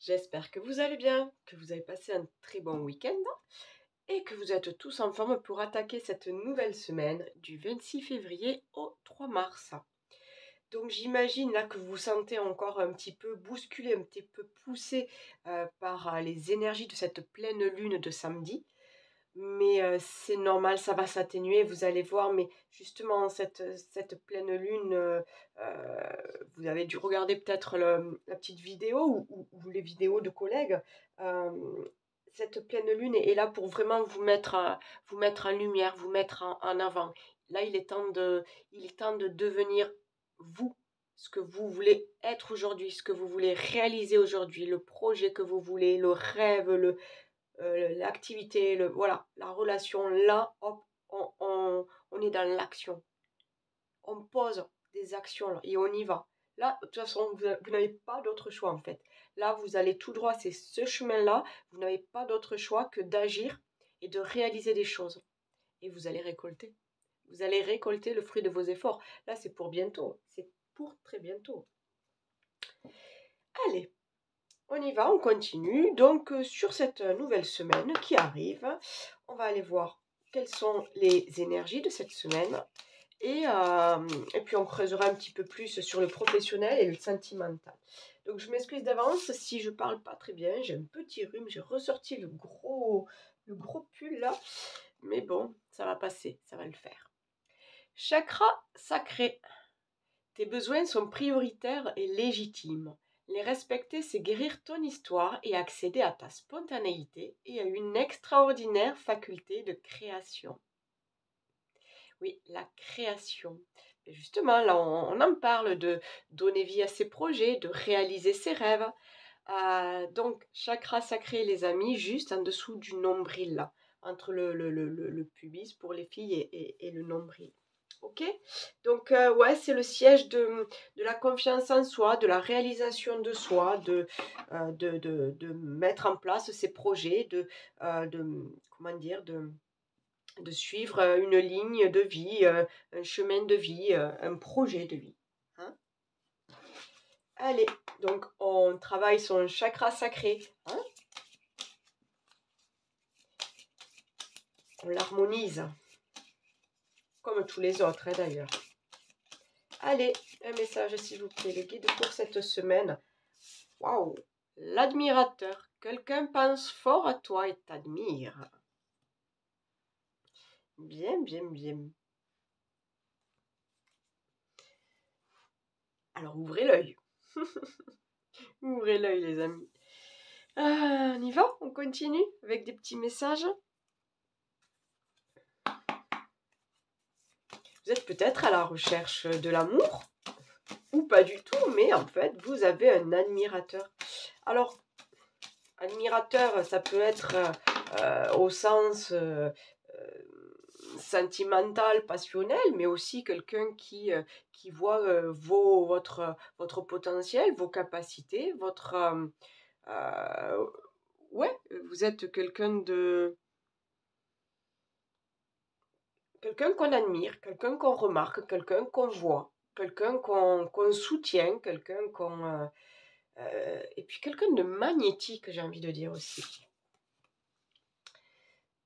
J'espère que vous allez bien, que vous avez passé un très bon week-end et que vous êtes tous en forme pour attaquer cette nouvelle semaine du 26 février au 3 mars. Donc j'imagine là que vous vous sentez encore un petit peu bousculé, un petit peu poussé par les énergies de cette pleine lune de samedi. Mais c'est normal, ça va s'atténuer, vous allez voir. Mais justement, cette pleine lune, vous avez dû regarder peut-être la petite vidéo ou les vidéos de collègues. Cette pleine lune est là pour vraiment vous mettre en lumière, vous mettre en avant. Là, il est temps de devenir vous, ce que vous voulez être aujourd'hui, ce que vous voulez réaliser aujourd'hui, le projet que vous voulez, le rêve, l'activité, voilà, la relation, là, hop, on est dans l'action. On pose des actions là, et on y va. Là, de toute façon, vous n'avez pas d'autre choix en fait. Là, vous allez tout droit, c'est ce chemin-là. Vous n'avez pas d'autre choix que d'agir et de réaliser des choses. Et vous allez récolter. Vous allez récolter le fruit de vos efforts. Là, c'est pour bientôt. C'est pour très bientôt. Allez, on y va, on continue. Donc, sur cette nouvelle semaine qui arrive, on va aller voir quelles sont les énergies de cette semaine. Et puis, on creusera un petit peu plus sur le professionnel et le sentimental. Donc, je m'excuse d'avance si je parle pas très bien. J'ai un petit rhume, j'ai ressorti le gros pull là. Mais bon, ça va passer, ça va le faire. Chakra sacré. Tes besoins sont prioritaires et légitimes. Les respecter, c'est guérir ton histoire et accéder à ta spontanéité et à une extraordinaire faculté de création. Oui, la création. Et justement, là, on en parle de donner vie à ses projets, de réaliser ses rêves. Donc, chakra sacré, les amis, juste en dessous du nombril, là, entre le pubis pour les filles et le nombril. Ok, donc ouais, c'est le siège de la confiance en soi, de la réalisation de soi, de mettre en place ses projets, comment dire, de suivre une ligne de vie, un chemin de vie, un projet de vie. Hein. Allez, donc on travaille son chakra sacré. Hein. On l'harmonise, comme tous les autres hein, d'ailleurs. Allez, un message s'il vous plaît, le guide pour cette semaine. Waouh, l'admirateur. Quelqu'un pense fort à toi et t'admire. Bien, bien, bien. Alors ouvrez l'œil. Ouvrez l'œil les amis. On y va, on continue avec des petits messages. Vous êtes peut-être à la recherche de l'amour ou pas du tout, mais en fait, vous avez un admirateur. Alors, admirateur, ça peut être au sens sentimental, passionnel, mais aussi quelqu'un qui voit votre potentiel, vos capacités, ouais, vous êtes quelqu'un qu'on admire, quelqu'un qu'on remarque, quelqu'un qu'on voit, quelqu'un qu'on soutient, quelqu'un qu'on... et puis quelqu'un de magnétique, j'ai envie de dire aussi.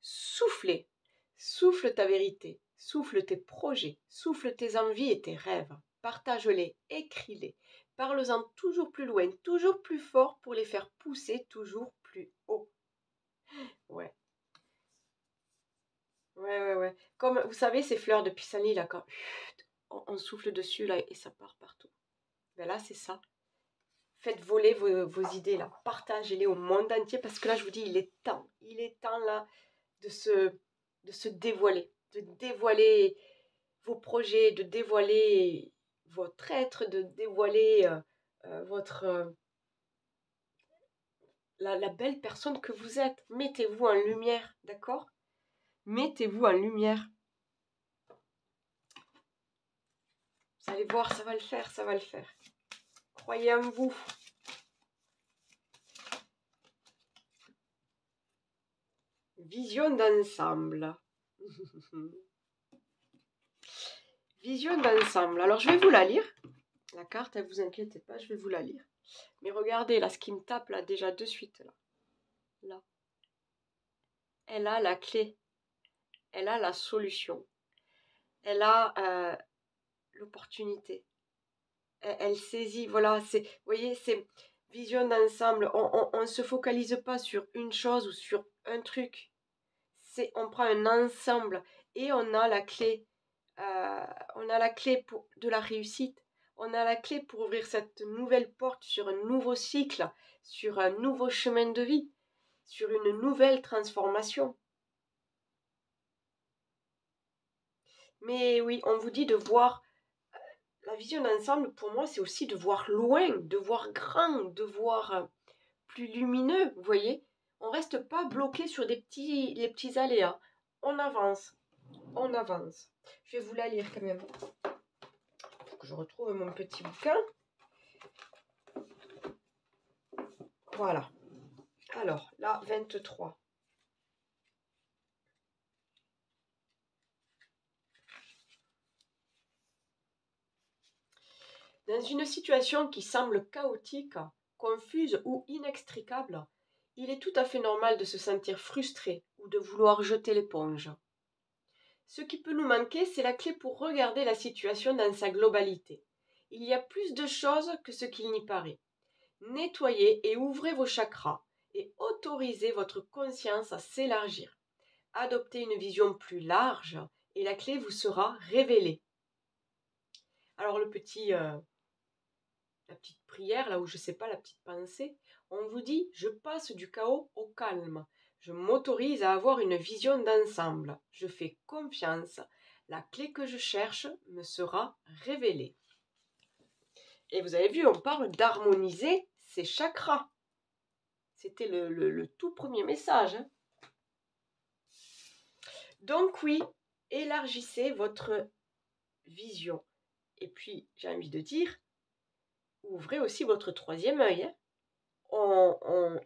Soufflez, souffle ta vérité, souffle tes projets, souffle tes envies et tes rêves. Partage-les, écris-les, parle-en toujours plus loin, toujours plus fort pour les faire pousser toujours plus haut. Ouais. Ouais. Comme, vous savez, ces fleurs de pissenlit, là, quand on souffle dessus, là, et ça part partout. Ben là, c'est ça. Faites voler vos idées, là. Partagez-les au monde entier, parce que là, je vous dis, il est temps, là, de se dévoiler. De dévoiler vos projets, de dévoiler votre être, de dévoiler la belle personne que vous êtes. Mettez-vous en lumière, d'accord? Mettez-vous en lumière. Vous allez voir, ça va le faire, ça va le faire. Croyez en vous. Vision d'ensemble. Vision d'ensemble. Alors, je vais vous la lire. La carte, ne vous inquiétez pas, je vais vous la lire. Mais regardez, là, ce qui me tape, là, déjà, de suite, là. Elle a la clé. Elle a la solution. Elle a l'opportunité. Elle saisit, voilà, vous voyez, c'est vision d'ensemble. On ne se focalise pas sur une chose ou sur un truc. On prend un ensemble et on a la clé. On a la clé de la réussite. On a la clé pour ouvrir cette nouvelle porte sur un nouveau cycle, sur un nouveau chemin de vie, sur une nouvelle transformation. Mais oui, on vous dit de voir la vision d'ensemble. Pour moi, c'est aussi de voir loin, de voir grand, de voir plus lumineux, vous voyez. On reste pas bloqué sur les petits aléas. On avance, on avance. Je vais vous la lire quand même. Faut que je retrouve mon petit bouquin. Voilà. Alors, là, 23. Dans une situation qui semble chaotique, confuse ou inextricable, il est tout à fait normal de se sentir frustré ou de vouloir jeter l'éponge. Ce qui peut nous manquer, c'est la clé pour regarder la situation dans sa globalité. Il y a plus de choses que ce qu'il n'y paraît. Nettoyez et ouvrez vos chakras et autorisez votre conscience à s'élargir. Adoptez une vision plus large et la clé vous sera révélée. Alors la petite prière, là où je ne sais pas, la petite pensée, on vous dit « Je passe du chaos au calme. Je m'autorise à avoir une vision d'ensemble. Je fais confiance. La clé que je cherche me sera révélée. » Et vous avez vu, on parle d'harmoniser ses chakras. C'était le tout premier message. Hein. Donc oui, élargissez votre vision. Et puis, j'ai envie de dire, ouvrez aussi votre troisième œil. Hein.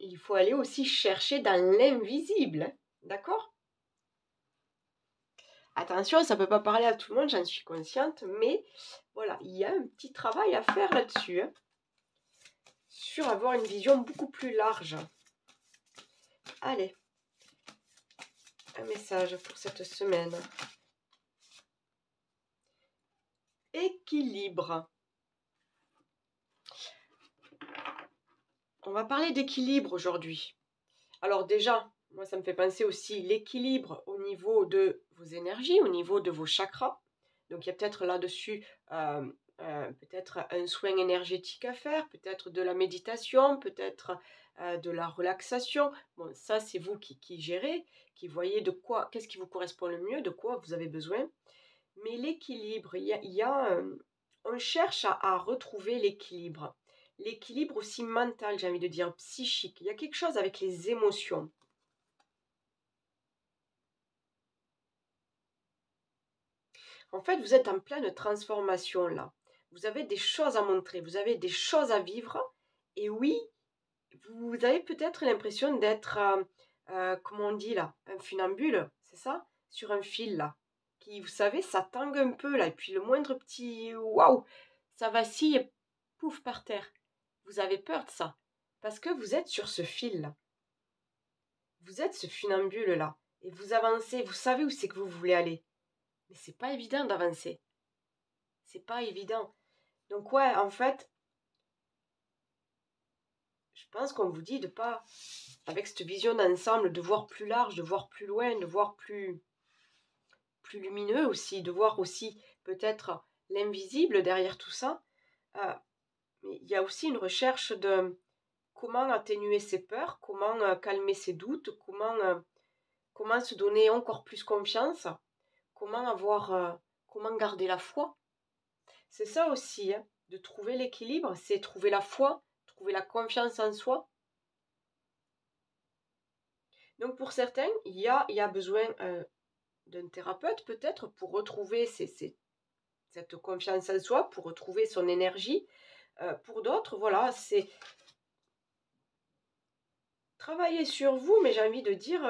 Il faut aller aussi chercher dans l'invisible. Hein. D'accord ? Attention, ça ne peut pas parler à tout le monde, j'en suis consciente, mais voilà, il y a un petit travail à faire là-dessus. Hein, sur avoir une vision beaucoup plus large. Allez, un message pour cette semaine. Équilibre. On va parler d'équilibre aujourd'hui. Alors déjà, moi ça me fait penser aussi l'équilibre au niveau de vos énergies, au niveau de vos chakras. Donc il y a peut-être là-dessus peut-être un soin énergétique à faire, peut-être de la méditation, peut-être de la relaxation. Bon, ça c'est vous qui gérez, qui voyez de quoi, qu'est-ce qui vous correspond le mieux, de quoi vous avez besoin. Mais l'équilibre, on cherche à retrouver l'équilibre. L'équilibre aussi mental, j'ai envie de dire, psychique. Il y a quelque chose avec les émotions. En fait, vous êtes en pleine transformation là. Vous avez des choses à montrer, vous avez des choses à vivre. Et oui, vous avez peut-être l'impression d'être, comment on dit là, un funambule, c'est ça? Sur un fil là. Qui, vous savez, ça tangue un peu là. Et puis le moindre petit waouh, ça vacille et pouf par terre. Vous avez peur de ça. Parce que vous êtes sur ce fil là. Vous êtes ce funambule là. Et vous avancez, vous savez où c'est que vous voulez aller. Mais c'est pas évident d'avancer. C'est pas évident. Donc ouais, en fait, je pense qu'on vous dit de pas, avec cette vision d'ensemble, de voir plus large, de voir plus loin, de voir plus lumineux aussi, de voir aussi peut-être l'invisible derrière tout ça. Mais il y a aussi une recherche de comment atténuer ses peurs, comment calmer ses doutes, comment se donner encore plus confiance, comment garder la foi. C'est ça aussi, hein, de trouver l'équilibre, c'est trouver la foi, trouver la confiance en soi. Donc pour certains, il y a besoin d'un thérapeute peut-être pour retrouver cette confiance en soi, pour retrouver son énergie. Pour d'autres, voilà, c'est travailler sur vous, mais j'ai envie de dire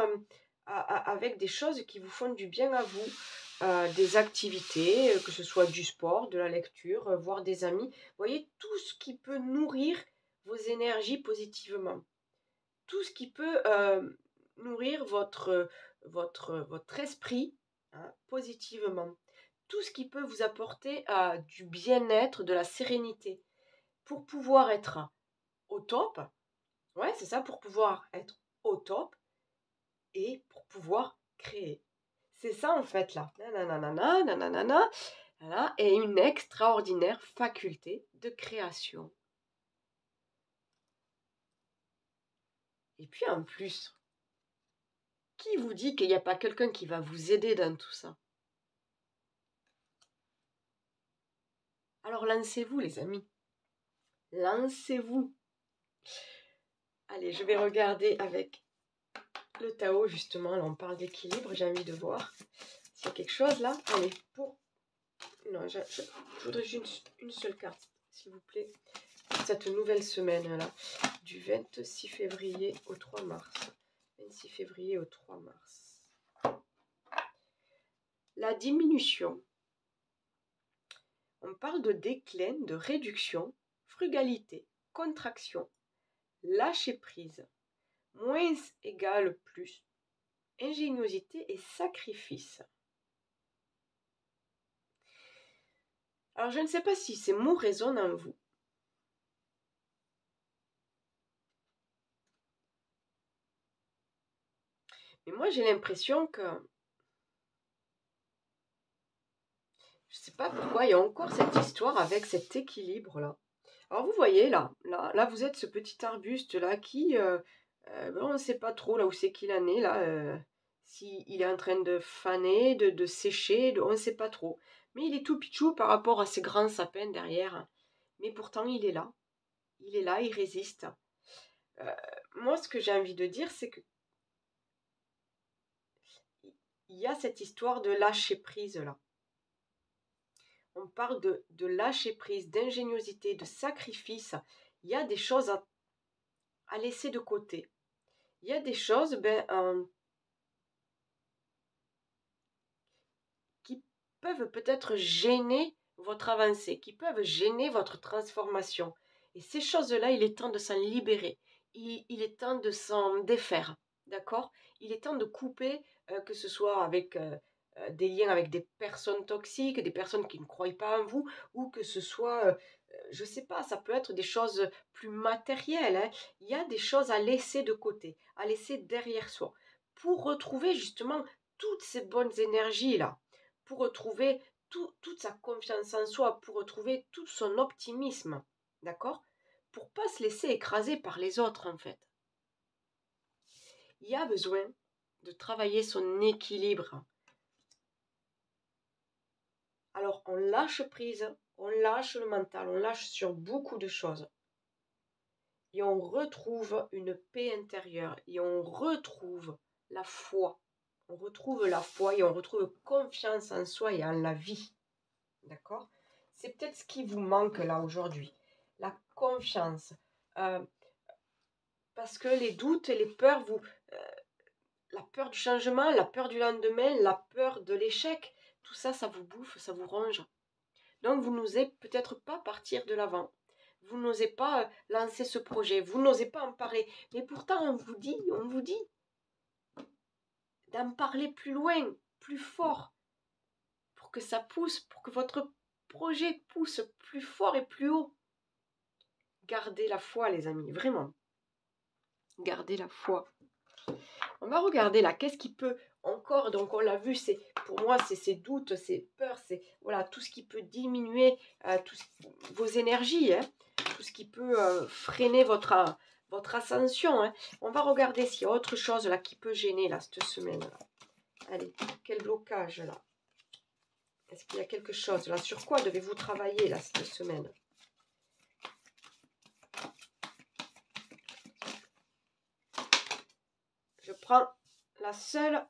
avec des choses qui vous font du bien à vous. Des activités, que ce soit du sport, de la lecture, voir des amis. Vous voyez, tout ce qui peut nourrir vos énergies positivement. Tout ce qui peut nourrir votre esprit, hein, positivement. Tout ce qui peut vous apporter du bien-être, de la sérénité. Pour pouvoir être au top, ouais, c'est ça, pour pouvoir être au top et pour pouvoir créer. C'est ça en fait là. Nanana, nanana, voilà, et une extraordinaire faculté de création. Et puis en plus, qui vous dit qu'il n'y a pas quelqu'un qui va vous aider dans tout ça? Alors lancez-vous les amis. Lancez-vous. Allez, je vais regarder avec le Tao justement. Là, on parle d'équilibre. J'ai envie de voir s'il y a quelque chose là. Allez, pour... Non, je voudrais juste une seule carte, s'il vous plaît. Cette nouvelle semaine là, du 26 février au 3 mars. 26 février au 3 mars. La diminution. On parle de déclin, de réduction, frugalité, contraction, lâcher prise, moins égale plus, ingéniosité et sacrifice. Alors je ne sais pas si ces mots résonnent en vous. Mais moi j'ai l'impression que... Je ne sais pas pourquoi il y a encore cette histoire avec cet équilibre là. Alors vous voyez là vous êtes ce petit arbuste là qui... on ne sait pas trop là où c'est qu'il en est là. S'il est en train de faner, de sécher, on ne sait pas trop. Mais il est tout pitchou par rapport à ces grands sapins derrière. Mais pourtant il est là. Il est là, il résiste. Moi ce que j'ai envie de dire c'est que il y a cette histoire de lâcher prise là. On parle de lâcher prise, d'ingéniosité, de sacrifice. Il y a des choses à laisser de côté. Il y a des choses qui peuvent peut-être gêner votre avancée, qui peuvent gêner votre transformation. Et ces choses-là, il est temps de s'en libérer. Il est temps de s'en défaire. D'accord? Il est temps de couper, que ce soit avec des liens avec des personnes toxiques, des personnes qui ne croient pas en vous, ou que ce soit, je ne sais pas, ça peut être des choses plus matérielles, hein. Il y a des choses à laisser de côté, à laisser derrière soi, pour retrouver justement toutes ces bonnes énergies-là, pour retrouver toute sa confiance en soi, pour retrouver tout son optimisme, d'accord? Pour pas se laisser écraser par les autres, en fait. Il y a besoin de travailler son équilibre. Alors, on lâche prise, on lâche le mental, on lâche sur beaucoup de choses. Et on retrouve une paix intérieure, et on retrouve la foi. On retrouve la foi et on retrouve confiance en soi et en la vie. D'accord? C'est peut-être ce qui vous manque là aujourd'hui. La confiance. Parce que les doutes et les peurs, la peur du changement, la peur du lendemain, la peur de l'échec, tout ça, ça vous bouffe, ça vous ronge. Donc vous n'osez peut-être pas partir de l'avant. Vous n'osez pas lancer ce projet. Vous n'osez pas en parler. Mais pourtant, on vous dit d'en parler plus loin, plus fort, pour que ça pousse, pour que votre projet pousse plus fort et plus haut. Gardez la foi, les amis, vraiment. Gardez la foi. On va regarder là, qu'est-ce qui peut encore, donc on l'a vu, c'est pour moi, c'est ces doutes, ces peurs, c'est voilà, tout ce qui peut diminuer vos énergies, hein, tout ce qui peut freiner votre ascension. Hein. On va regarder s'il y a autre chose là qui peut gêner là, cette semaine-là. Allez, quel blocage là? Est-ce qu'il y a quelque chose là? Sur quoi devez-vous travailler là cette semaine? Je prends la seule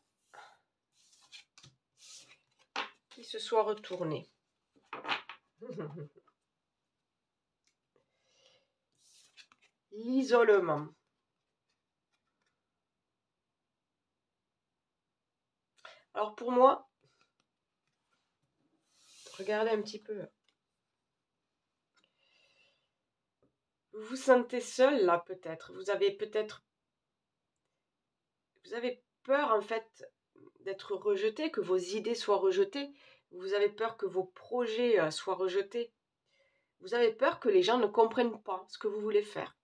qui se soit retournée. L'isolement. Alors pour moi, regardez un petit peu. Vous vous sentez seul là peut-être. Vous avez peur en fait d'être rejeté, que vos idées soient rejetées. Vous avez peur que vos projets soient rejetés. Vous avez peur que les gens ne comprennent pas ce que vous voulez faire,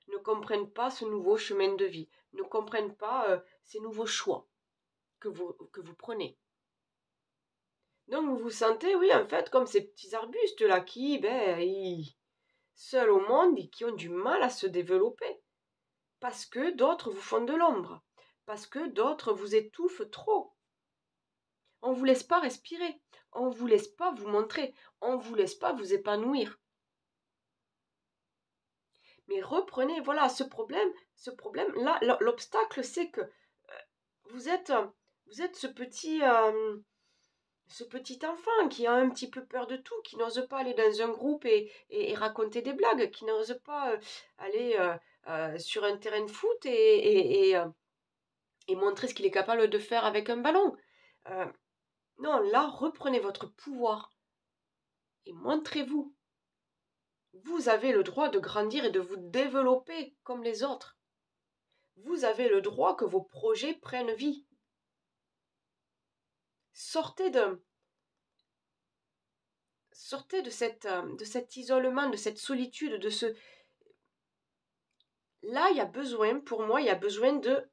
ne comprennent pas ce nouveau chemin de vie, ne comprennent pas ces nouveaux choix que vous prenez. Donc vous vous sentez, oui, en fait, comme ces petits arbustes là qui, seuls au monde et qui ont du mal à se développer. Parce que d'autres vous font de l'ombre. Parce que d'autres vous étouffent trop. On ne vous laisse pas respirer. On ne vous laisse pas vous montrer. On ne vous laisse pas vous épanouir. Mais reprenez, voilà, ce problème là, l'obstacle, c'est que vous êtes ce petit enfant qui a un petit peu peur de tout, qui n'ose pas aller dans un groupe et raconter des blagues, qui n'ose pas aller sur un terrain de foot et montrer ce qu'il est capable de faire avec un ballon. Non, là, reprenez votre pouvoir et montrez-vous. Vous avez le droit de grandir et de vous développer comme les autres. Vous avez le droit que vos projets prennent vie. Sortez de cet isolement, de cette solitude, de ce... Là, il y a besoin, pour moi, il y a besoin de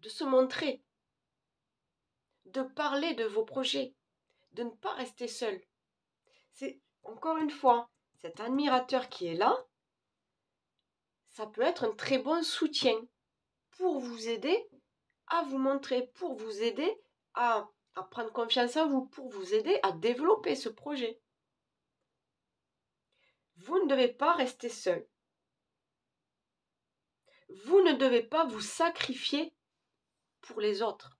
se montrer, de parler de vos projets, de ne pas rester seul. C'est, encore une fois, cet admirateur qui est là, ça peut être un très bon soutien pour vous aider à vous montrer, pour vous aider à prendre confiance en vous, pour vous aider à développer ce projet. Vous ne devez pas rester seul. Vous ne devez pas vous sacrifier pour les autres.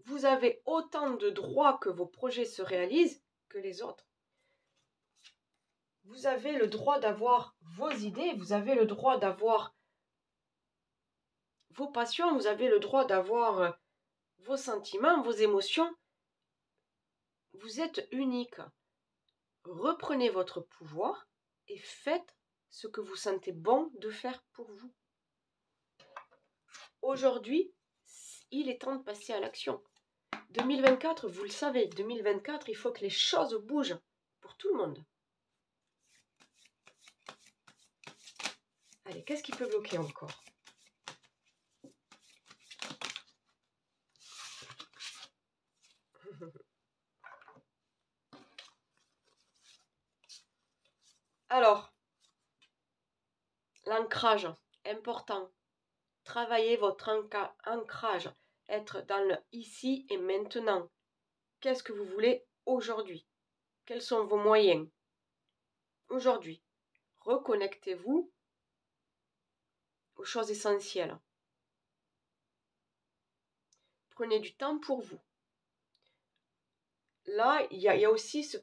Vous avez autant de droits que vos projets se réalisent que les autres. Vous avez le droit d'avoir vos idées, vous avez le droit d'avoir vos passions, vous avez le droit d'avoir vos sentiments, vos émotions. Vous êtes unique. Reprenez votre pouvoir et faites ce que vous sentez bon de faire pour vous. Aujourd'hui, il est temps de passer à l'action. 2024, vous le savez, 2024, il faut que les choses bougent pour tout le monde. Allez, qu'est-ce qui peut bloquer encore? Alors, l'ancrage, important. Travaillez votre ancrage, être dans le ici et maintenant. Qu'est-ce que vous voulez aujourd'hui? Quels sont vos moyens? Aujourd'hui, reconnectez-vous aux choses essentielles. Prenez du temps pour vous. Là, il y a aussi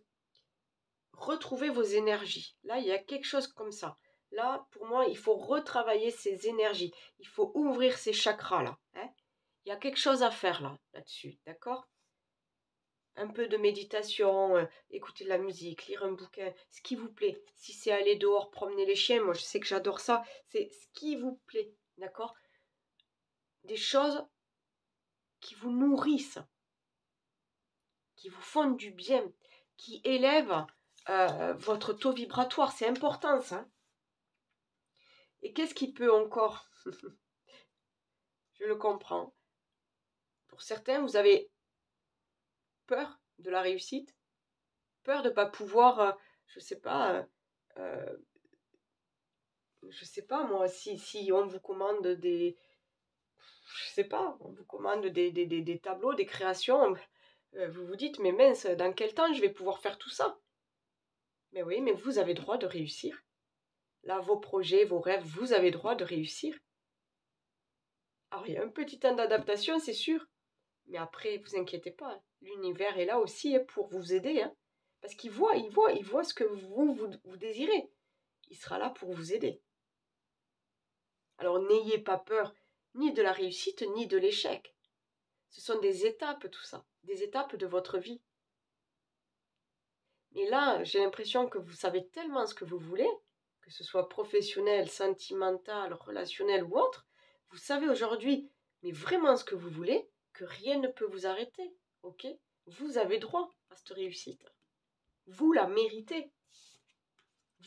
retrouver vos énergies. Là, il y a quelque chose comme ça. Là, pour moi, il faut retravailler ces énergies. Il faut ouvrir ces chakras-là. Hein. Il y a quelque chose à faire là-dessus, d'accord? Un peu de méditation, écouter de la musique, lire un bouquin, ce qui vous plaît. Si c'est aller dehors, promener les chiens, moi je sais que j'adore ça. C'est ce qui vous plaît, d'accord? Des choses qui vous nourrissent, qui vous font du bien, qui élèvent votre taux vibratoire. C'est important ça. Et qu'est-ce qui peut encore? Je le comprends. Pour certains, vous avez peur de la réussite, peur de ne pas pouvoir, je sais pas moi, si on vous commande je sais pas, on vous commande des tableaux, des créations, vous vous dites, mais mince, dans quel temps je vais pouvoir faire tout ça? Mais oui, mais vous avez droit de réussir. Là, vos projets, vos rêves, vous avez droit de réussir. Alors, il y a un petit temps d'adaptation, c'est sûr. Mais après, vous inquiétez pas, l'univers est là aussi pour vous aider. Hein, parce qu'il voit ce que vous désirez. Il sera là pour vous aider. Alors, n'ayez pas peur ni de la réussite, ni de l'échec. Ce sont des étapes, tout ça. Des étapes de votre vie. Mais là, j'ai l'impression que vous savez tellement ce que vous voulez que ce soit professionnel, sentimental, relationnel ou autre, vous savez aujourd'hui, mais vraiment ce que vous voulez, que rien ne peut vous arrêter, ok? Vous avez droit à cette réussite. Vous la méritez.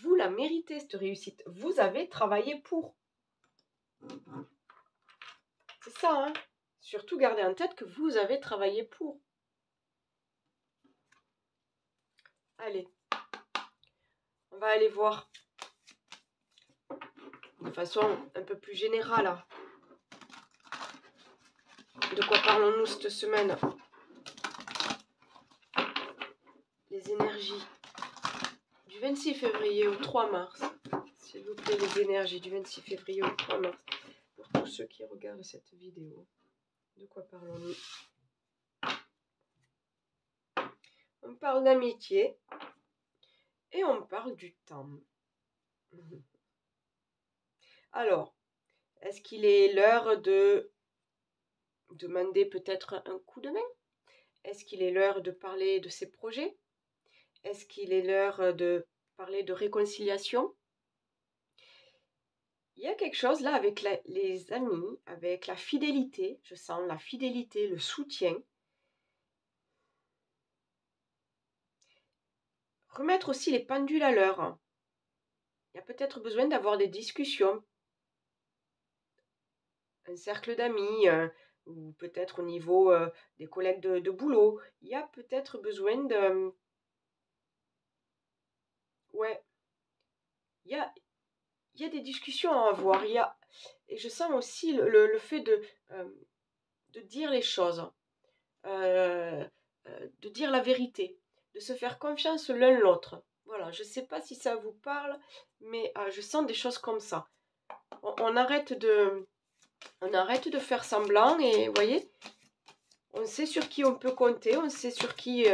Vous la méritez, cette réussite. Vous avez travaillé pour. C'est ça, hein? Surtout gardez en tête que vous avez travaillé pour. Allez, on va aller voir de façon un peu plus générale. Hein. De quoi parlons-nous cette semaine? Les énergies du 26 février au 3 mars. S'il vous plaît, les énergies du 26 février au 3 mars. Pour tous ceux qui regardent cette vidéo. De quoi parlons-nous? On parle d'amitié et on parle du temps. Alors, est-ce qu'il est l'heure de demander peut-être un coup de main? Est-ce qu'il est l'heure de parler de ses projets? Est-ce qu'il est l'heure de parler de réconciliation? Il y a quelque chose là avec les amis, avec la fidélité. Je sens la fidélité, le soutien. Remettre aussi les pendules à l'heure. Il y a peut-être besoin d'avoir des discussions. Un cercle d'amis, ou peut-être au niveau des collègues de boulot. Il y a peut-être besoin de... Ouais. Il y a des discussions à avoir. Et je sens aussi le fait de dire les choses. De dire la vérité. De se faire confiance l'un l'autre. Voilà, je ne sais pas si ça vous parle, mais je sens des choses comme ça. On arrête de faire semblant et vous voyez, on sait sur qui on peut compter, on sait sur qui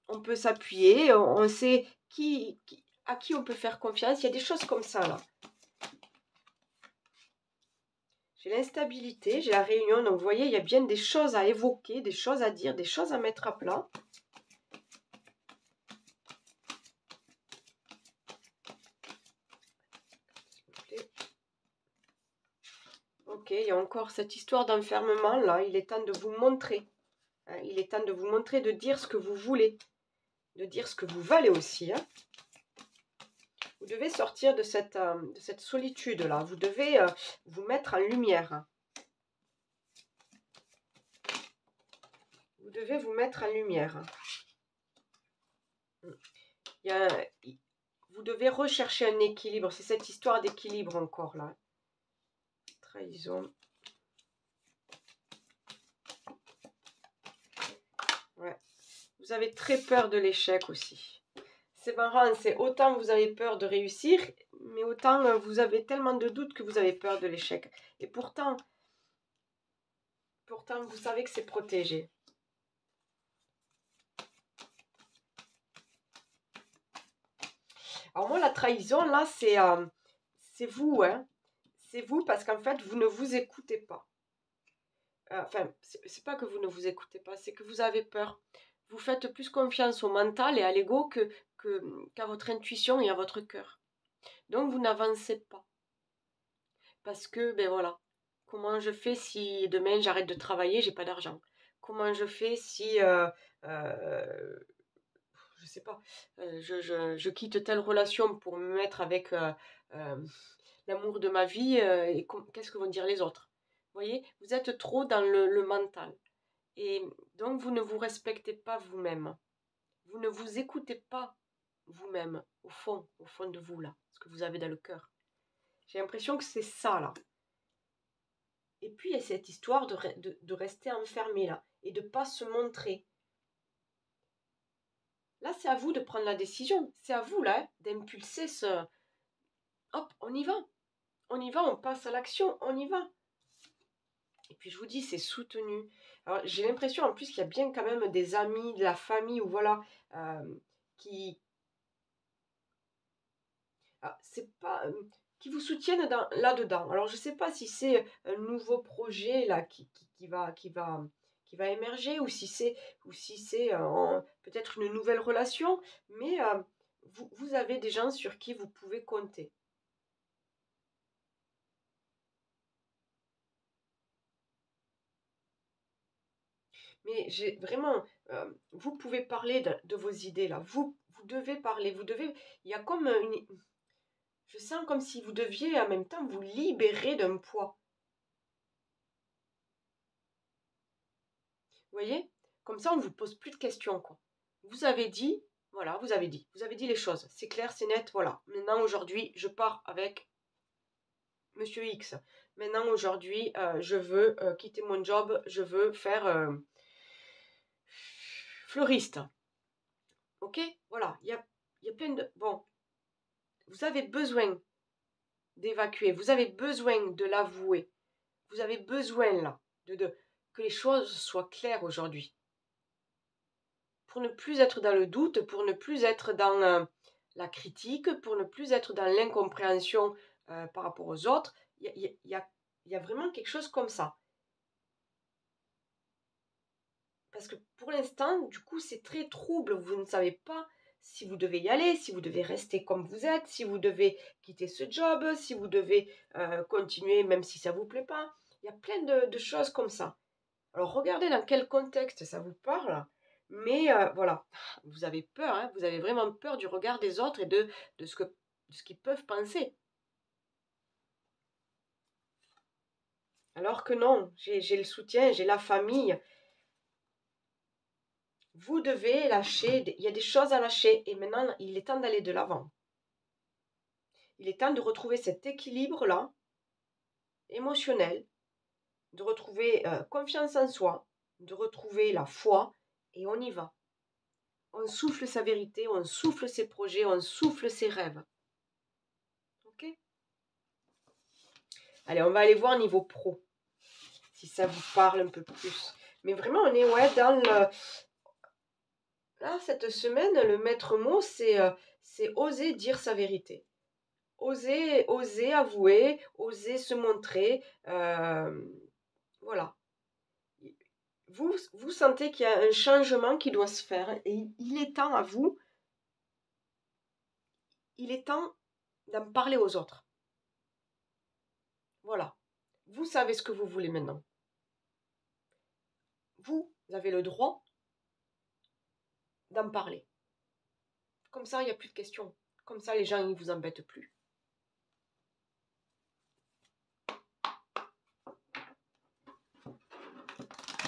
on peut s'appuyer, on sait à qui on peut faire confiance. Il y a des choses comme ça là. J'ai l'instabilité, j'ai la réunion, donc vous voyez, il y a bien des choses à évoquer, des choses à dire, des choses à mettre à plat. Ok, il y a encore cette histoire d'enfermement là, il est temps de vous montrer. Hein, il est temps de vous montrer, de dire ce que vous voulez, de dire ce que vous valez aussi. Hein. Vous devez sortir de cette solitude là, vous devez vous mettre en lumière. Vous devez vous mettre en lumière. Vous devez rechercher un équilibre, c'est cette histoire d'équilibre encore là. Trahison. Ouais. Vous avez très peur de l'échec aussi. C'est marrant, c'est autant vous avez peur de réussir, mais autant vous avez tellement de doutes que vous avez peur de l'échec. Et pourtant vous savez que c'est protégé. Alors moi, la trahison, là, c'est vous, hein. C'est vous parce qu'en fait, vous ne vous écoutez pas. Enfin, c'est pas que vous ne vous écoutez pas, c'est que vous avez peur. Vous faites plus confiance au mental et à l'ego qu'à votre intuition et à votre cœur. Donc, vous n'avancez pas. Parce que, ben voilà, comment je fais si demain j'arrête de travailler, j'ai pas d'argent? Comment je fais si, je sais pas, je quitte telle relation pour me mettre avec l'amour de ma vie et qu'est-ce que vont dire les autres? Vous voyez, vous êtes trop dans le mental. Et donc, vous ne vous respectez pas vous-même. Vous ne vous écoutez pas vous-même, au fond de vous, là, ce que vous avez dans le cœur. J'ai l'impression que c'est ça, là. Et puis, il y a cette histoire de rester enfermé, là, et de ne pas se montrer. Là, c'est à vous de prendre la décision. C'est à vous, là, d'impulser ce... Hop, on y va. On y va, on passe à l'action, on y va. Et puis, je vous dis, c'est soutenu. Alors, j'ai l'impression, en plus, qu'il y a bien quand même des amis, de la famille, ou voilà, qui... Ah, c'est pas... qui vous soutiennent là-dedans. Alors, je ne sais pas si c'est un nouveau projet, là, qui va émerger, ou si c'est peut-être une nouvelle relation, mais vous avez des gens sur qui vous pouvez compter. Mais j'ai vraiment, vous pouvez parler de vos idées là. Vous devez parler, vous devez. Il y a comme une. Je sens comme si vous deviez en même temps vous libérer d'un poids. Vous voyez? Comme ça, on ne vous pose plus de questions, quoi. Vous avez dit, voilà, vous avez dit. Vous avez dit les choses. C'est clair, c'est net, voilà. Maintenant, aujourd'hui, je pars avec Monsieur X. Maintenant, aujourd'hui, je veux quitter mon job, je veux faire fleuriste. Ok? Voilà, il y a plein de... Bon, vous avez besoin d'évacuer, vous avez besoin de l'avouer, vous avez besoin là que les choses soient claires aujourd'hui. Pour ne plus être dans le doute, pour ne plus être dans la critique, pour ne plus être dans l'incompréhension par rapport aux autres, il y a vraiment quelque chose comme ça. Parce que pour l'instant, du coup, c'est très trouble. Vous ne savez pas si vous devez y aller, si vous devez rester comme vous êtes, si vous devez quitter ce job, si vous devez continuer même si ça ne vous plaît pas. Il y a plein de choses comme ça. Alors regardez dans quel contexte ça vous parle. Mais voilà, vous avez peur, hein, vous avez vraiment peur du regard des autres et de ce qu'ils peuvent penser. Alors que non, j'ai le soutien, j'ai la famille. Vous devez lâcher, il y a des choses à lâcher et maintenant il est temps d'aller de l'avant. Il est temps de retrouver cet équilibre-là, émotionnel, de retrouver confiance en soi, de retrouver la foi et on y va. On souffle sa vérité, on souffle ses projets, on souffle ses rêves. Ok? Allez, on va aller voir niveau pro, si ça vous parle un peu plus. Mais vraiment, on est ouais, dans le... Là, cette semaine, le maître mot, c'est oser dire sa vérité. Oser avouer, oser se montrer. Voilà. Vous sentez qu'il y a un changement qui doit se faire et il est temps à vous, il est temps d'en parler aux autres. Voilà. Vous savez ce que vous voulez maintenant. Vous avez le droit d'en parler. Comme ça, il n'y a plus de questions. Comme ça, les gens ne vous embêtent plus.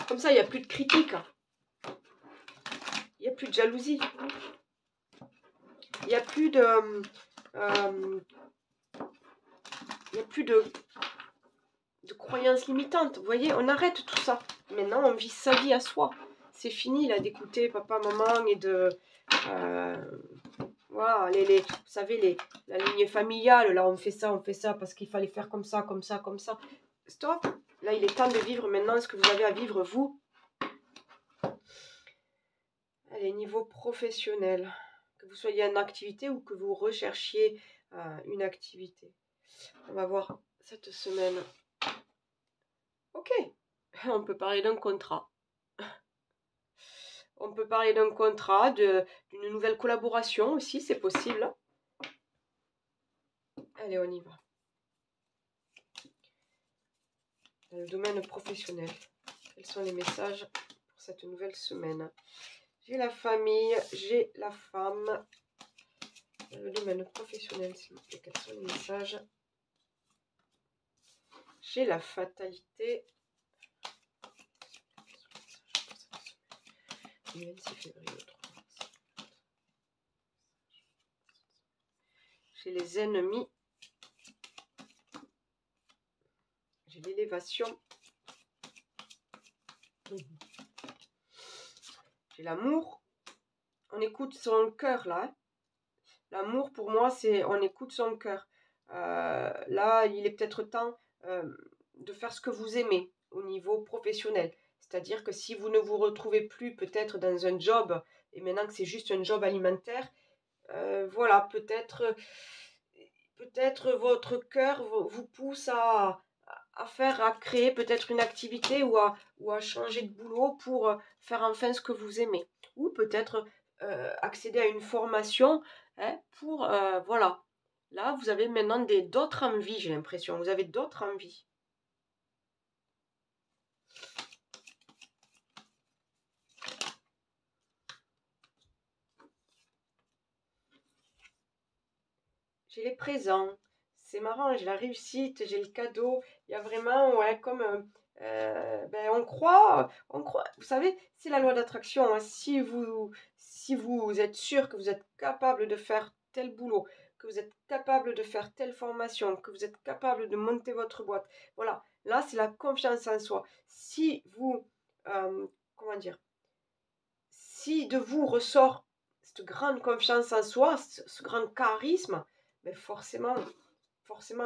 Comme ça, il n'y a plus de critiques. Il n'y a plus de jalousie. Il n'y a plus de... il n'y a plus de croyances limitantes. Vous voyez, on arrête tout ça. Maintenant, on vit sa vie à soi. C'est fini, là, d'écouter papa, maman et de... voilà, vous savez, la lignée familiale, là, on fait ça parce qu'il fallait faire comme ça, comme ça, comme ça. Stop. Là, il est temps de vivre maintenant ce que vous avez à vivre, vous. Allez, niveau professionnel. Que vous soyez en activité ou que vous recherchiez une activité. On va voir cette semaine. Ok, on peut parler d'un contrat. On peut parler d'un contrat, d'une nouvelle collaboration aussi, c'est possible. Allez, on y va. Dans le domaine professionnel, quels sont les messages pour cette nouvelle semaine? J'ai la famille, j'ai la femme. Dans le domaine professionnel, s'il vous plaît, quels sont les messages? J'ai la fatalité. Le 26 février, le 3 mars. J'ai les ennemis. J'ai l'élévation. J'ai l'amour. On écoute son cœur là. L'amour pour moi, c'est on écoute son cœur. Là, il est peut-être temps de faire ce que vous aimez au niveau professionnel. C'est-à-dire que si vous ne vous retrouvez plus peut-être dans un job, et maintenant que c'est juste un job alimentaire, voilà, peut-être votre cœur vous pousse à créer peut-être une activité ou à changer de boulot pour faire enfin ce que vous aimez. Ou peut-être accéder à une formation hein, pour, voilà. Là, vous avez maintenant d'autres envies, j'ai l'impression. Vous avez d'autres envies. J'ai les présents. C'est marrant, j'ai la réussite, j'ai le cadeau. Il y a vraiment, ouais, comme, ben, on croit, vous savez, c'est la loi d'attraction, hein. Si vous êtes sûr que vous êtes capable de faire tel boulot, que vous êtes capable de faire telle formation, que vous êtes capable de monter votre boîte, voilà, là, c'est la confiance en soi. Si vous, comment dire, si de vous ressort cette grande confiance en soi, ce grand charisme, mais forcément,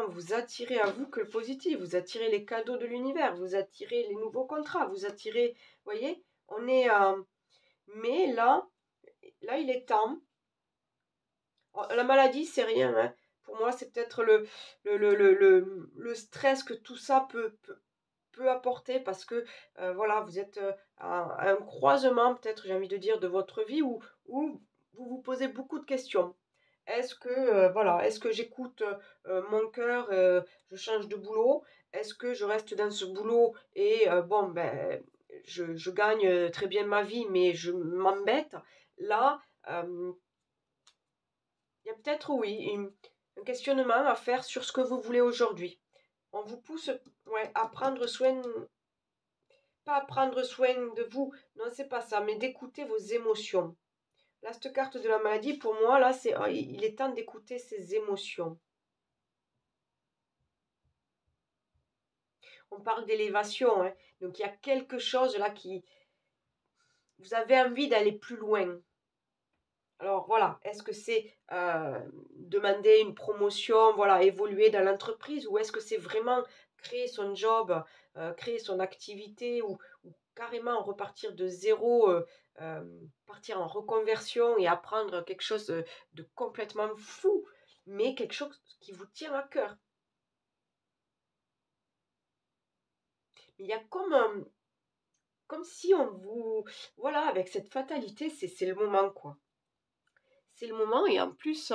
vous attirez à vous que le positif, vous attirez les cadeaux de l'univers, vous attirez les nouveaux contrats, vous attirez, vous voyez, on est, mais là, il est temps. La maladie, c'est rien, hein. Pour moi, c'est peut-être le stress que tout ça peut apporter parce que voilà, vous êtes à un croisement, peut-être, j'ai envie de dire, de votre vie où vous vous posez beaucoup de questions. Est-ce que voilà, est-ce que j'écoute mon cœur, je change de boulot? Est-ce que je reste dans ce boulot et bon ben je gagne très bien ma vie, mais je m'embête? Là, il y a peut-être oui un questionnement à faire sur ce que vous voulez aujourd'hui. On vous pousse, ouais, à prendre soin, pas prendre soin de vous, non, c'est pas ça, mais d'écouter vos émotions. Là, cette carte de la maladie, pour moi, là, c'est, il est temps d'écouter ses émotions. On parle d'élévation, hein, donc il y a quelque chose là qui... Vous avez envie d'aller plus loin. Alors voilà, est-ce que c'est demander une promotion, voilà, évoluer dans l'entreprise, ou est-ce que c'est vraiment créer son job, créer son activité, ou carrément repartir de zéro, partir en reconversion et apprendre quelque chose de complètement fou, mais quelque chose qui vous tient à cœur. Il y a comme si on vous... Voilà, avec cette fatalité, c'est le moment, quoi. C'est le moment et en plus,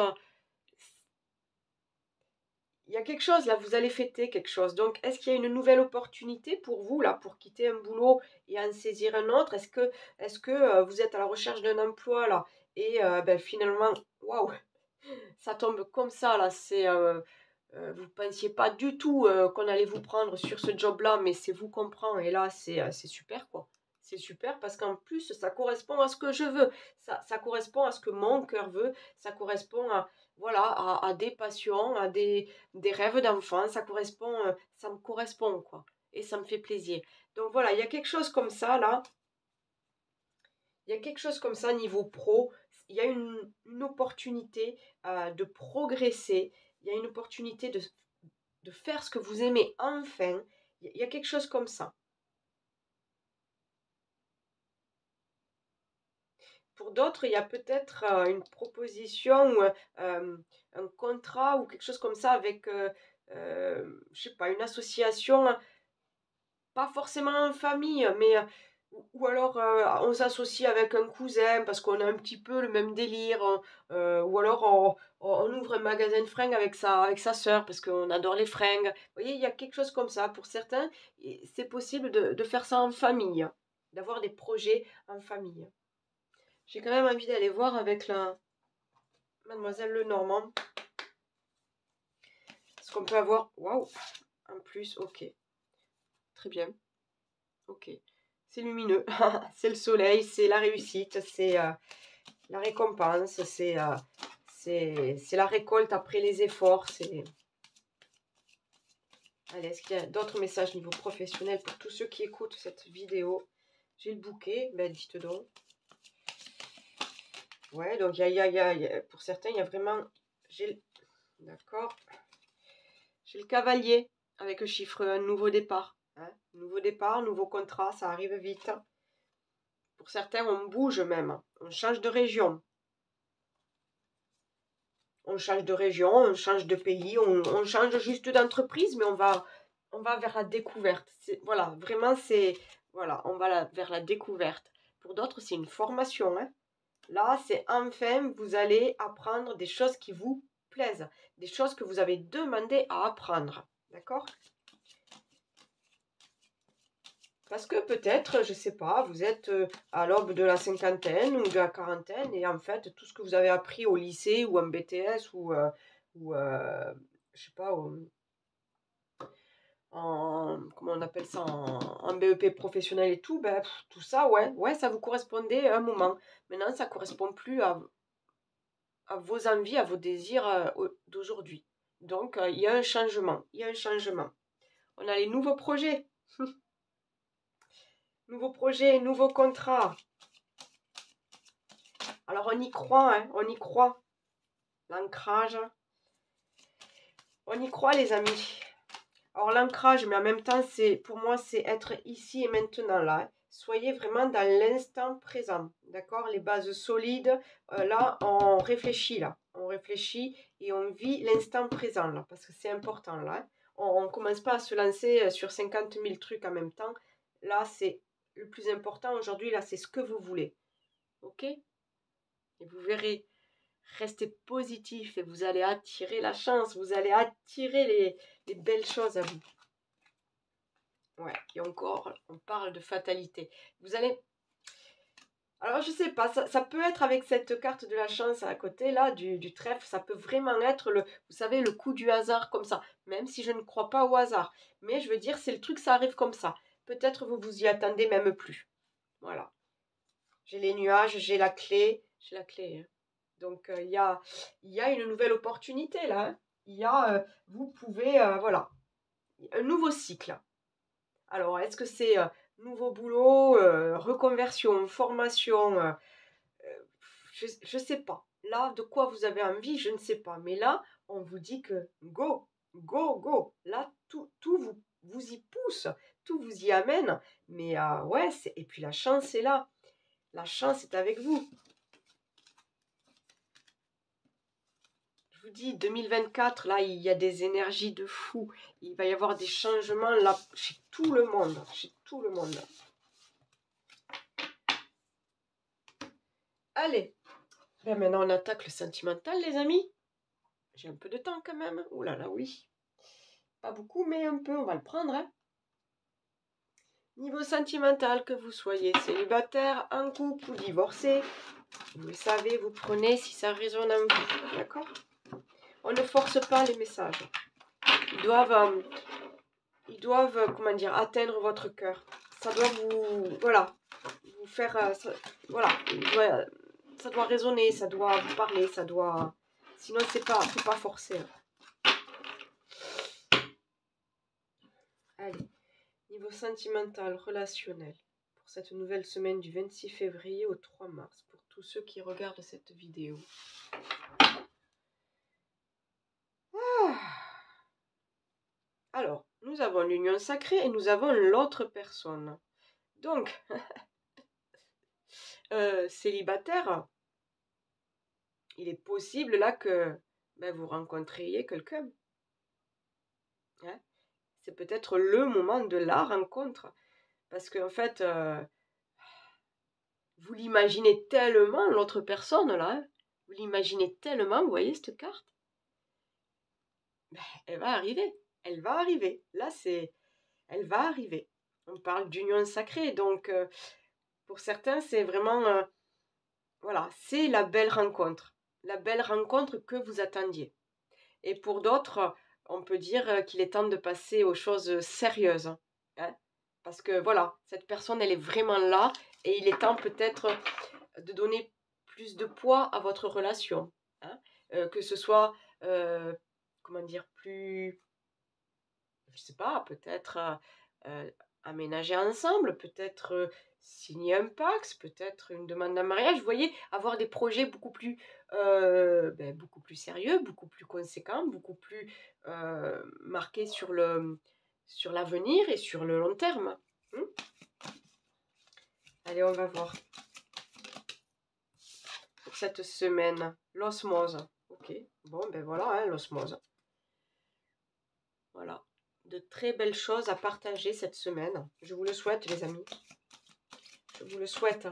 il y a quelque chose là, vous allez fêter quelque chose. Donc, est-ce qu'il y a une nouvelle opportunité pour vous là, pour quitter un boulot et en saisir un autre? Est-ce que vous êtes à la recherche d'un emploi là et ben, finalement, waouh, ça tombe comme ça là. Vous pensiez pas du tout qu'on allait vous prendre sur ce job-là, mais c'est vous qu'on prend et là, c'est super quoi. C'est super parce qu'en plus, ça correspond à ce que je veux. Ça correspond à ce que mon cœur veut. Ça correspond à, voilà, à des passions, à des rêves d'enfant. Ça me correspond, quoi. Et ça me fait plaisir. Donc voilà, il y a quelque chose comme ça, là. Il y a quelque chose comme ça niveau pro. Il y a une opportunité de progresser. Il y a une opportunité de faire ce que vous aimez enfin. Il y a quelque chose comme ça. Pour d'autres, il y a peut-être une proposition ou un contrat ou quelque chose comme ça avec, je sais pas, une association, pas forcément en famille, mais ou alors on s'associe avec un cousin parce qu'on a un petit peu le même délire, ou alors on ouvre un magasin de fringues avec sa sœur parce qu'on adore les fringues. Vous voyez, il y a quelque chose comme ça. Pour certains, c'est possible de faire ça en famille, d'avoir des projets en famille. J'ai quand même envie d'aller voir avec la Mademoiselle Lenormand ce qu'on peut avoir. Waouh! En plus, ok. Très bien. Ok. C'est lumineux. C'est le soleil, c'est la réussite, c'est la récompense, c'est la récolte après les efforts. Allez, est-ce qu'il y a d'autres messages niveau professionnel pour tous ceux qui écoutent cette vidéo? J'ai le bouquet, ben dites donc. Ouais, donc pour certains, il y a vraiment... D'accord. J'ai le cavalier avec le chiffre 1, nouveau départ. Hein. Nouveau départ, nouveau contrat, ça arrive vite. Pour certains, on bouge même. On change de région. On change de région, on change de pays, on change juste d'entreprise, mais on va vers la découverte. Voilà, vraiment, c'est... Voilà, on va vers la découverte. Pour d'autres, c'est une formation. Hein. Là, c'est enfin, vous allez apprendre des choses qui vous plaisent, des choses que vous avez demandé à apprendre. D'accord? Parce que peut-être, je ne sais pas, vous êtes à l'aube de la cinquantaine ou de la quarantaine et en fait, tout ce que vous avez appris au lycée ou en BTS je sais pas, comment on appelle ça, en BEP professionnel et tout, ben, tout ça, ouais, ça vous correspondait à un moment. Maintenant, ça ne correspond plus à vos envies, à vos désirs d'aujourd'hui. Donc, il y a un changement, il y a un changement. On a les nouveaux projets. Nouveaux projets, nouveaux contrats. Alors, on y croit, hein, on y croit. L'ancrage. On y croit, les amis. Alors, l'ancrage, mais en même temps, pour moi, c'est être ici et maintenant, là. Hein. Soyez vraiment dans l'instant présent, d'accord? Les bases solides, là, on réfléchit, là. On réfléchit et on vit l'instant présent, là, parce que c'est important, là. Hein. On ne commence pas à se lancer sur 50 000 trucs en même temps. Là, c'est le plus important aujourd'hui, là, c'est ce que vous voulez, ok? Et vous verrez, restez positif et vous allez attirer la chance, vous allez attirer les belles choses à vous. Ouais, et encore, on parle de fatalité. Vous allez... Alors, je sais pas, ça peut être avec cette carte de la chance à côté, là, du trèfle, ça peut vraiment être, vous savez, le coup du hasard comme ça. Même si je ne crois pas au hasard. Mais je veux dire, c'est le truc, ça arrive comme ça. Peut-être vous vous y attendez même plus. Voilà. J'ai les nuages, j'ai la clé. J'ai la clé, hein. Donc, il y a une nouvelle opportunité, là. Hein. Vous pouvez, voilà, un nouveau cycle. Alors, est-ce que c'est nouveau boulot, reconversion, formation je ne sais pas. Là, de quoi vous avez envie, je ne sais pas. Mais là, on vous dit que go, go, go. Là, tout vous y pousse, tout vous y amène. Mais ouais, et puis la chance est là. La chance est avec vous. Je vous dis, 2024, là, il y a des énergies de fou. Il va y avoir des changements là chez tout le monde. Chez tout le monde. Allez, ben maintenant on attaque le sentimental, les amis. J'ai un peu de temps quand même. Ouh là là, oui. Pas beaucoup, mais un peu, on va le prendre. Hein. Niveau sentimental, que vous soyez célibataire, en couple ou divorcé, vous le savez, vous prenez si ça résonne en vous. D'accord? On ne force pas les messages. Ils doivent comment dire, atteindre votre cœur. Ça doit voilà, vous faire, voilà, ça doit résonner, ça doit vous parler, ça doit, sinon c'est pas forcé. Allez, niveau sentimental, relationnel, pour cette nouvelle semaine du 26 février au 3 mars, pour tous ceux qui regardent cette vidéo. Alors, nous avons l'union sacrée et nous avons l'autre personne. Donc, célibataire, il est possible là que vous rencontriez quelqu'un. Hein? C'est peut-être le moment de la rencontre. Parce qu'en fait, vous l'imaginez tellement, l'autre personne là. Hein? Vous l'imaginez tellement, vous voyez cette carte? Elle va arriver. Elle va arriver. Là, elle va arriver. On parle d'union sacrée. Donc, pour certains, c'est vraiment... voilà, c'est la belle rencontre. La belle rencontre que vous attendiez. Et pour d'autres, on peut dire qu'il est temps de passer aux choses sérieuses. Hein? Parce que voilà, cette personne, elle est vraiment là. Et il est temps peut-être de donner plus de poids à votre relation. Hein? Que ce soit, comment dire, plus... je sais pas, peut-être aménager ensemble, peut-être signer un Pacs, peut-être une demande en mariage. Vous voyez, avoir des projets beaucoup plus sérieux, beaucoup plus conséquents, beaucoup plus marqués sur l'avenir et sur le long terme. Allez, on va voir. Pour cette semaine, l'osmose. Ok, bon, ben voilà, hein, l'osmose. Voilà. De très belles choses à partager cette semaine. Je vous le souhaite, les amis. Je vous le souhaite.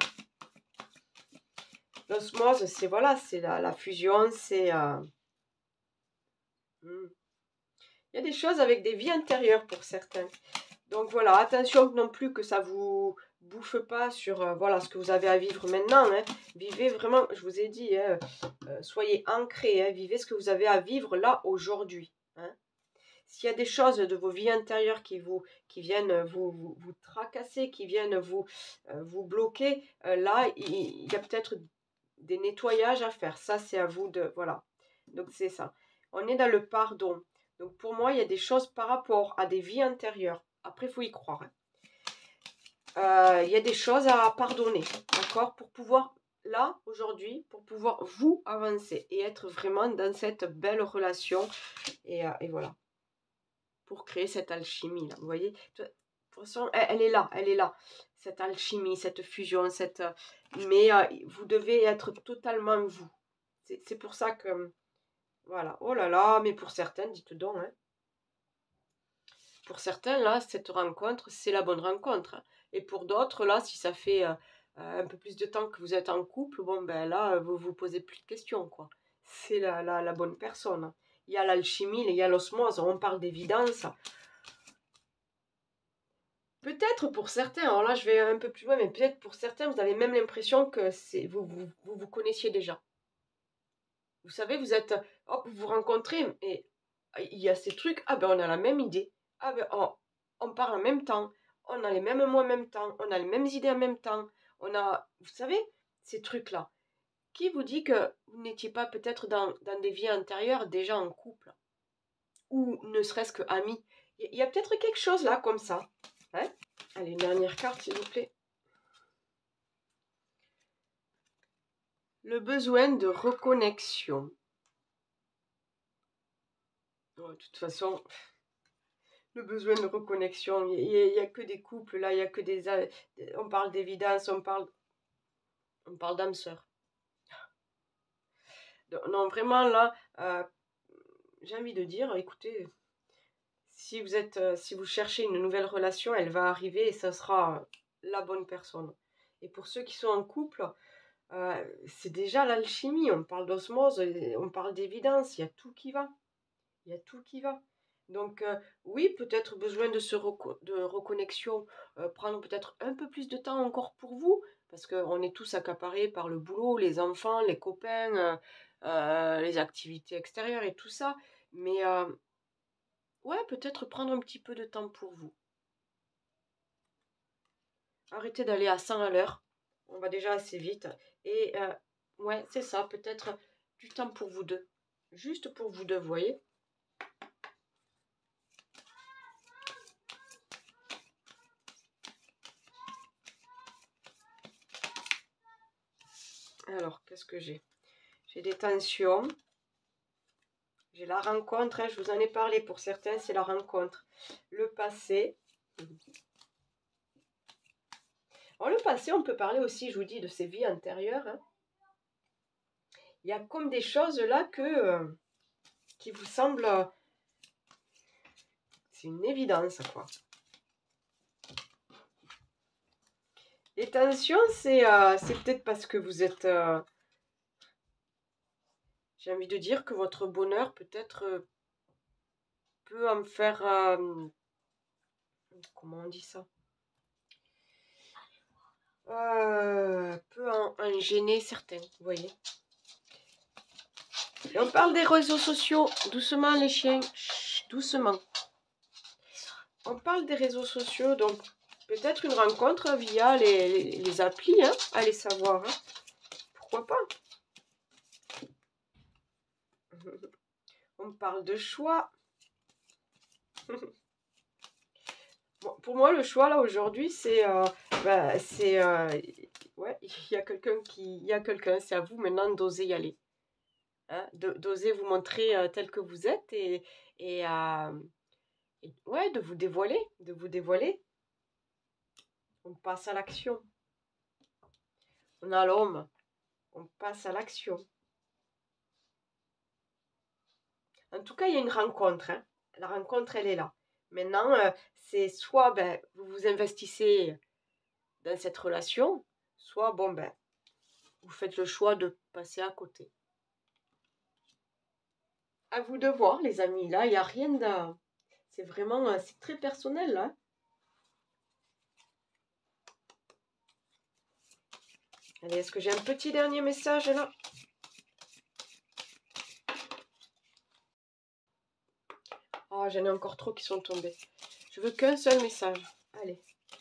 L'osmose, c'est voilà, c'est la fusion, c'est... il y a des choses avec des vies antérieures pour certains. Donc voilà, attention non plus que ça vous bouffe pas sur voilà, ce que vous avez à vivre maintenant. Hein. Vivez vraiment, je vous ai dit, hein, soyez ancrés, hein, vivez ce que vous avez à vivre là, aujourd'hui. Hein. S'il y a des choses de vos vies intérieures qui viennent vous tracasser, qui viennent vous bloquer, là, il y a peut-être des nettoyages à faire. Ça, c'est à vous de... Voilà. Donc, c'est ça. On est dans le pardon. Donc, pour moi, il y a des choses par rapport à des vies antérieures. Après, il faut y croire. Il y a des choses à pardonner. D'accord? Pour pouvoir, là, aujourd'hui, pour pouvoir vous avancer et être vraiment dans cette belle relation. Et voilà. Pour créer cette alchimie, là. Vous voyez? De toute façon, elle est là. Elle est là. Cette alchimie, cette fusion, cette... Mais vous devez être totalement vous. C'est pour ça que... Voilà. Oh là là, mais pour certains, dites donc, hein. Pour certains, là, cette rencontre, c'est la bonne rencontre. Hein. Et pour d'autres, là, si ça fait un peu plus de temps que vous êtes en couple, bon, ben là, vous vous posez plus de questions, quoi. C'est la bonne personne. Hein. Il y a l'alchimie, il y a l'osmose, on parle d'évidence. Peut-être pour certains, alors là, je vais un peu plus loin, mais peut-être pour certains, vous avez même l'impression que vous connaissiez déjà. Vous savez, vous êtes, hop, vous vous rencontrez, et il y a ces trucs, ah ben on a la même idée, ah ben on parle en même temps, on a les mêmes mots en même temps, on a les mêmes idées en même temps, on a, vous savez, ces trucs-là. Qui vous dit que vous n'étiez pas peut-être dans des vies antérieures déjà en couple, ou ne serait-ce que amis? Il y a peut-être quelque chose là comme ça. Hein? Allez, une dernière carte s'il vous plaît. Le besoin de reconnexion. Oh, de toute façon, le besoin de reconnexion, il n'y a que des couples, là, il n'y a que des... On parle d'évidence, on parle d'âme sœur. Non, vraiment, là, j'ai envie de dire, écoutez, si vous cherchez une nouvelle relation, elle va arriver et ça sera la bonne personne. Et pour ceux qui sont en couple, c'est déjà l'alchimie, on parle d'osmose, on parle d'évidence, il y a tout qui va. Il y a tout qui va. Donc, oui, peut-être besoin de reconnexion, prendre peut-être un peu plus de temps encore pour vous, parce qu'on est tous accaparés par le boulot, les enfants, les copains, les activités extérieures et tout ça. Mais, ouais, peut-être prendre un petit peu de temps pour vous. Arrêtez d'aller à 100 à l'heure. On va déjà assez vite. Et, ouais, c'est ça, peut-être du temps pour vous deux. Juste pour vous deux, vous voyez. Alors, qu'est-ce que j'ai? J'ai des tensions. J'ai la rencontre, hein, je vous en ai parlé, pour certains, c'est la rencontre. Le passé. Alors, le passé, on peut parler aussi, je vous dis, de ses vies antérieures. Hein. Il y a comme des choses là qui vous semblent... c'est une évidence, quoi. Les tensions, c'est peut-être parce que vous êtes... j'ai envie de dire que votre bonheur peut-être peut en faire... comment on dit ça? Peut en gêner certains, vous voyez. Et on parle des réseaux sociaux. Doucement les chiens. Chut, doucement. On parle des réseaux sociaux, donc peut-être une rencontre via les applis, hein, allez savoir. Hein. Pourquoi pas? On parle de choix. Bon, pour moi, le choix, là, aujourd'hui, c'est... ouais, il y a quelqu'un, c'est à vous maintenant d'oser y aller. Hein, d'oser vous montrer tel que vous êtes et, ouais, de vous dévoiler, de vous dévoiler. On passe à l'action. On a l'homme. On passe à l'action. En tout cas, il y a une rencontre. Hein. La rencontre, elle est là. Maintenant, c'est soit ben, vous vous investissez dans cette relation, soit, bon, ben, vous faites le choix de passer à côté. À vous de voir, les amis. Là, il n'y a rien de... C'est vraiment... C'est très personnel, là. Allez, est-ce que j'ai un petit dernier message, là? Oh, j'en ai encore trop qui sont tombés. Je veux qu'un seul message. Allez,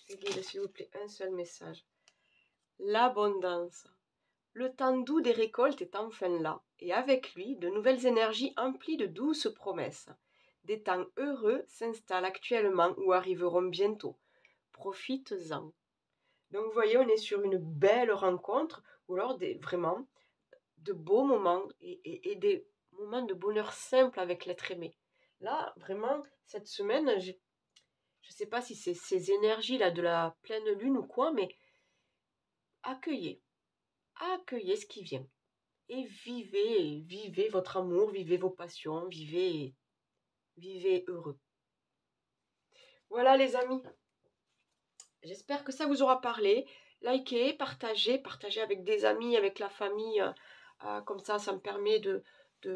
les guides, s'il vous plaît, un seul message. L'abondance. Le temps doux des récoltes est enfin là, et avec lui, de nouvelles énergies emplies de douces promesses. Des temps heureux s'installent actuellement ou arriveront bientôt. Profites-en. Donc vous voyez, on est sur une belle rencontre, ou alors vraiment de beaux moments et des moments de bonheur simple avec l'être aimé. Là, vraiment, cette semaine, je ne sais pas si c'est ces énergies-là de la pleine lune ou quoi, mais accueillez, accueillez ce qui vient. Et vivez votre amour, vivez vos passions, vivez heureux. Voilà les amis, j'espère que ça vous aura parlé. Likez, partagez avec des amis, avec la famille. Comme ça me permet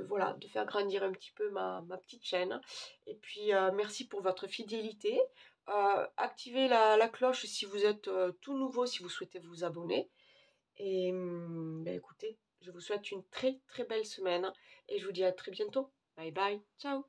voilà, de faire grandir un petit peu ma petite chaîne. Et puis, merci pour votre fidélité. Activez la cloche si vous êtes tout nouveau, si vous souhaitez vous abonner. Et ben, écoutez, je vous souhaite une très très belle semaine. Et je vous dis à très bientôt. Bye bye, ciao.